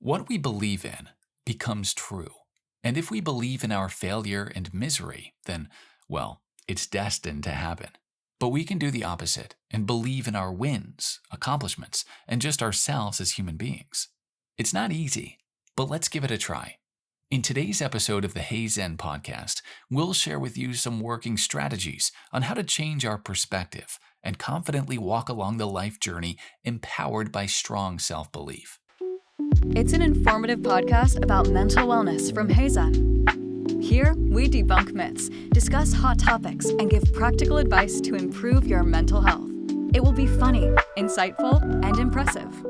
What we believe in becomes true. And if we believe in our failure and misery, then, well, it's destined to happen. But we can do the opposite and believe in our wins, accomplishments, and just ourselves as human beings. It's not easy, but let's give it a try. In today's episode of the HeyZen podcast, we'll share with you some working strategies on how to change our perspective and confidently walk along the life journey empowered by strong self-belief. It's an informative podcast about mental wellness from HeyZen. Here, we debunk myths, discuss hot topics, and give practical advice to improve your mental health. It will be funny, insightful, and impressive.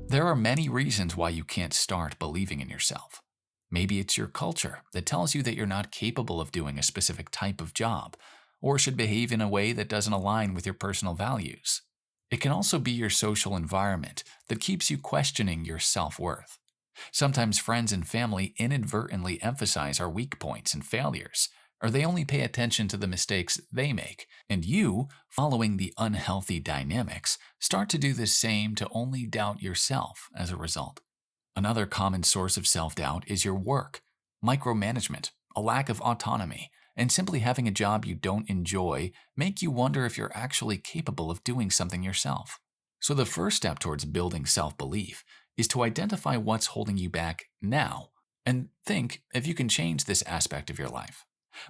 There are many reasons why you can't start believing in yourself. Maybe it's your culture that tells you that you're not capable of doing a specific type of job, or should behave in a way that doesn't align with your personal values. It can also be your social environment that keeps you questioning your self-worth. Sometimes friends and family inadvertently emphasize our weak points and failures, or they only pay attention to the mistakes they make, and you, following the unhealthy dynamics, start to do the same to only doubt yourself as a result. Another common source of self-doubt is your work, micromanagement, a lack of autonomy, and simply having a job you don't enjoy make you wonder if you're actually capable of doing something yourself. So the first step towards building self-belief is to identify what's holding you back now and think if you can change this aspect of your life.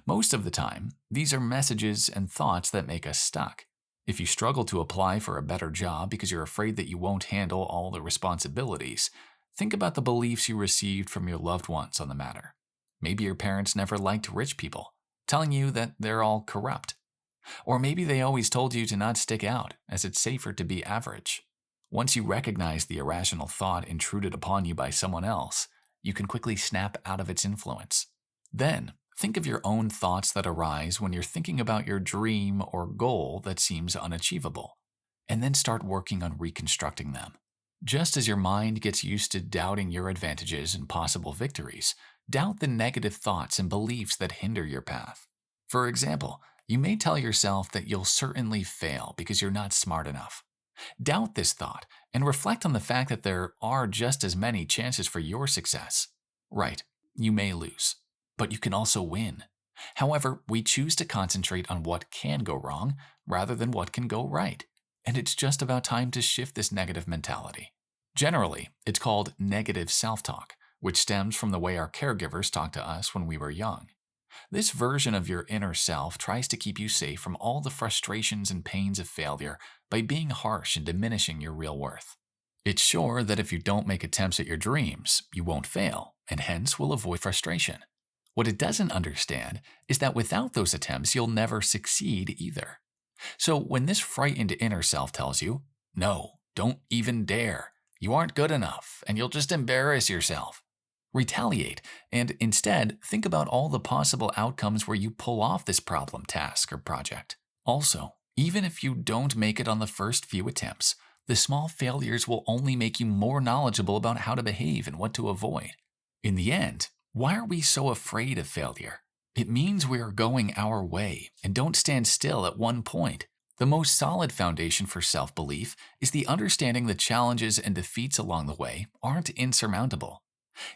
Most of the time, these are messages and thoughts that make us stuck. If you struggle to apply for a better job because you're afraid that you won't handle all the responsibilities, think about the beliefs you received from your loved ones on the matter. Maybe your parents never liked rich people, telling you that they're all corrupt. Or maybe they always told you to not stick out, as it's safer to be average. Once you recognize the irrational thought intruded upon you by someone else, you can quickly snap out of its influence. Then, think of your own thoughts that arise when you're thinking about your dream or goal that seems unachievable, and then start working on reconstructing them. Just as your mind gets used to doubting your advantages and possible victories, doubt the negative thoughts and beliefs that hinder your path. For example, you may tell yourself that you'll certainly fail because you're not smart enough. Doubt this thought and reflect on the fact that there are just as many chances for your success. Right, you may lose, but you can also win. However, we choose to concentrate on what can go wrong rather than what can go right. And it's just about time to shift this negative mentality. Generally, it's called negative self-talk, which stems from the way our caregivers talked to us when we were young. This version of your inner self tries to keep you safe from all the frustrations and pains of failure by being harsh and diminishing your real worth. It's sure that if you don't make attempts at your dreams, you won't fail, and hence will avoid frustration. What it doesn't understand is that without those attempts, you'll never succeed either. So when this frightened inner self tells you, "No, don't even dare, you aren't good enough, and you'll just embarrass yourself," retaliate, and instead think about all the possible outcomes where you pull off this problem, task, or project. Also, even if you don't make it on the first few attempts, the small failures will only make you more knowledgeable about how to behave and what to avoid. In the end, why are we so afraid of failure? It means we are going our way and don't stand still at one point. The most solid foundation for self-belief is the understanding that challenges and defeats along the way aren't insurmountable.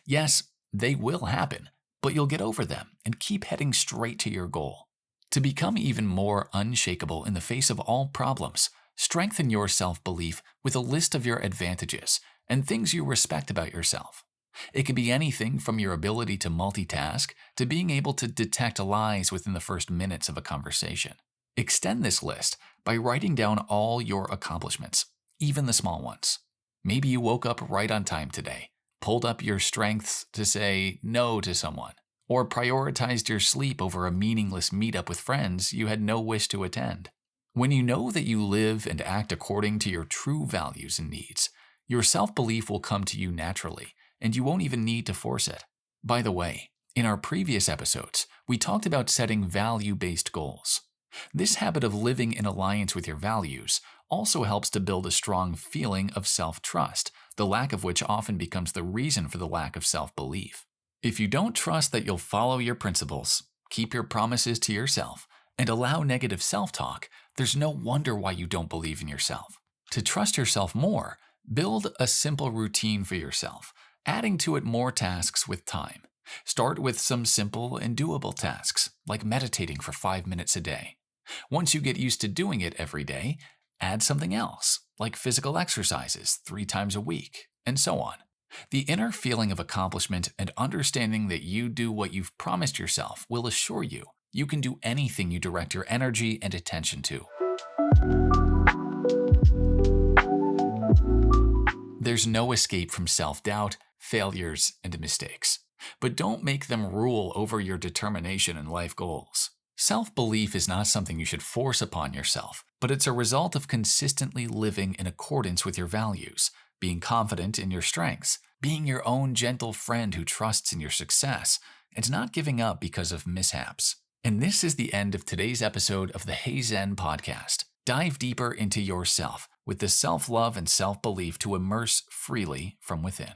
Yes, they will happen, but you'll get over them and keep heading straight to your goal. To become even more unshakable in the face of all problems, strengthen your self-belief with a list of your advantages and things you respect about yourself. It can be anything from your ability to multitask to being able to detect lies within the first minutes of a conversation. Extend this list by writing down all your accomplishments, even the small ones. Maybe you woke up right on time today, pulled up your strengths to say no to someone, or prioritized your sleep over a meaningless meetup with friends you had no wish to attend. When you know that you live and act according to your true values and needs, your self-belief will come to you naturally, and you won't even need to force it. By the way, in our previous episodes, we talked about setting value-based goals. This habit of living in alliance with your values also helps to build a strong feeling of self-trust, the lack of which often becomes the reason for the lack of self-belief. If you don't trust that you'll follow your principles, keep your promises to yourself, and allow negative self-talk, there's no wonder why you don't believe in yourself. To trust yourself more, build a simple routine for yourself Adding to it more tasks with time. Start with some simple and doable tasks, like meditating for 5 minutes a day. Once you get used to doing it every day, add something else, like physical exercises 3 times a week, and so on. The inner feeling of accomplishment and understanding that you do what you've promised yourself will assure you you can do anything you direct your energy and attention to. There's no escape from self-doubt, failures, and mistakes. But don't make them rule over your determination and life goals. Self-belief is not something you should force upon yourself, but it's a result of consistently living in accordance with your values, being confident in your strengths, being your own gentle friend who trusts in your success, and not giving up because of mishaps. And this is the end of today's episode of the HeyZen podcast. Dive deeper into yourself with the self-love and self-belief to immerse freely from within.